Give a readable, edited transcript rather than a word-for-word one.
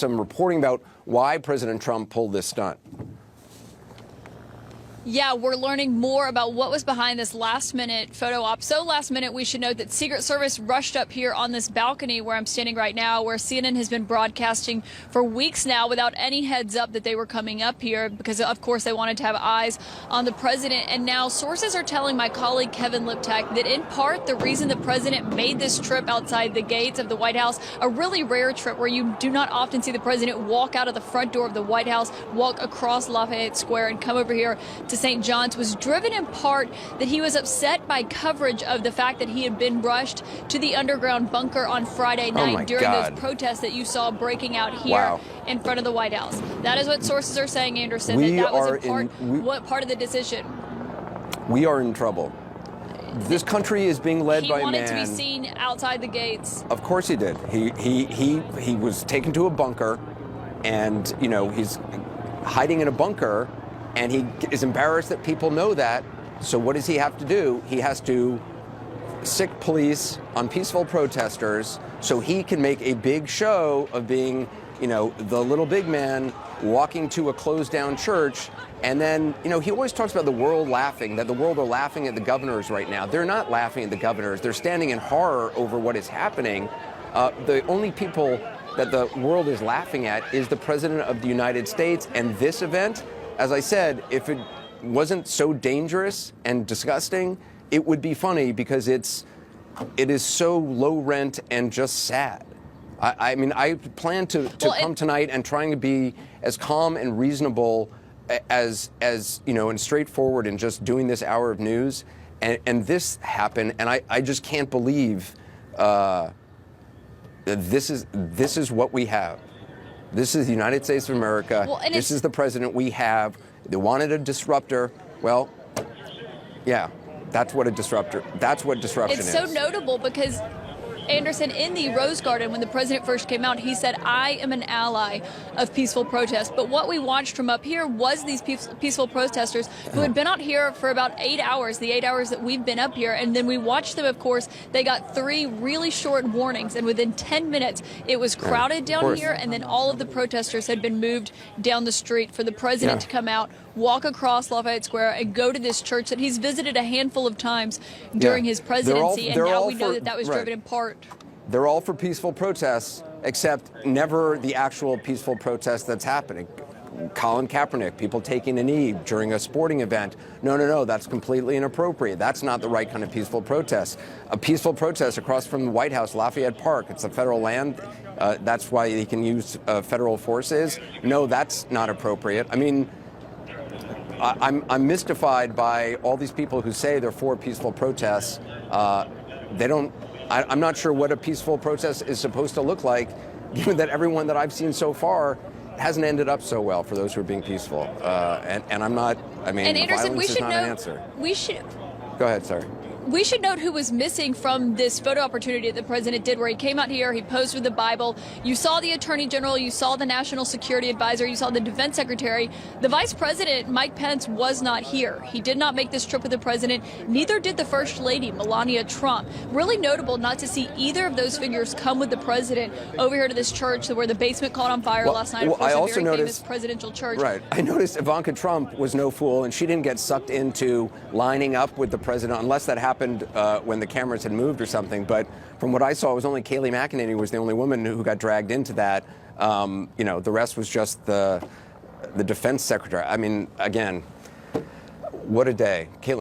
some reporting about why President Trump pulled this stunt. Yeah, we're learning more about what was behind this last-minute photo op. So last minute, we should note that Secret Service rushed up here on this balcony where I'm standing right now, where CNN has been broadcasting for weeks now without any heads up that they were coming up here because, of course, they wanted to have eyes on the president. And now sources are telling my colleague Kevin Liptak that in part the reason the president made this trip outside the gates of the White House, a really rare trip where you do not often see the president walk out of the front door of the White House, walk across Lafayette Square and come over here to St. John's, was driven in part that he was upset by coverage of the fact that he had been rushed to the underground bunker on Friday night during those protests that you saw breaking out here in front of the White House. That is what sources are saying, Anderson, that was in part what part of the decision. We are in trouble. This country is being led by a man. He wanted to be seen outside the gates. Of course he did. He was taken to a bunker, and you know he's hiding in a bunker. And he is embarrassed that people know that. So what does he have to do? He has to sic police on peaceful protesters so he can make a big show of being, you know, the little big man walking to a closed down church. And then, you know, he always talks about the world laughing, that the world are laughing at the governors right now. They're not laughing at the governors. They're standing in horror over what is happening. The only people that the world is laughing at is the President of the United States. And this event, as I said, if it wasn't so dangerous and disgusting, it would be funny because it is so low rent and just sad. I mean, I plan to come tonight and trying to be as calm and reasonable as you know, and straightforward in just doing this hour of news. And this happened, and I just can't believe this is what we have. This is the United States of America. This is the president we have. They wanted a disruptor. Well, yeah, that's what a disruptor. That's what disruption is. It's so notable because, Anderson, in the Rose Garden, when the president first came out, he said, "I am an ally of peaceful protest." But what we watched from up here was these peaceful protesters who had been out here for about 8 hours, the 8 hours that we've been up here. And then we watched them, of course. They got 3 really short warnings. And within 10 minutes, it was crowded down here. And then all of the protesters had been moved down the street for the president to come out, walk across Lafayette Square, and go to this church that he's visited a handful of times during his presidency. And now we know that that was driven in part. They're all for peaceful protests, except never the actual peaceful protest that's happening. Colin Kaepernick, people taking a knee during a sporting event. No, that's completely inappropriate. That's not the right kind of peaceful protest. A peaceful protest across from the White House, Lafayette Park, it's a federal land. That's why he can use federal forces. No, that's not appropriate. I mean, I'm mystified by all these people who say they're for peaceful protests. They don't. I'm not sure what a peaceful protest is supposed to look like, given that everyone that I've seen so far hasn't ended up so well for those who are being peaceful. And I'm not. I mean, Anderson, violence is not an answer. Go ahead. Sorry. We should note who was missing from this photo opportunity that the president did, where he came out here, he posed with the Bible. You saw the attorney general, you saw the national security advisor, you saw the defense secretary. The vice president, Mike Pence, was not here. He did not make this trip with the president. Neither did the first lady, Melania Trump. Really notable not to see either of those figures come with the president over here to this church where the basement caught on fire last night. Of course, a very famous presidential church. Right. I noticed Ivanka Trump was no fool, and she didn't get sucked into lining up with the president unless that happened when the cameras had moved or something. But from what I saw, it was only Kayleigh McEnany was the only woman who got dragged into that. You know, the rest was just the defense secretary. I mean, again, what a day. Kayleigh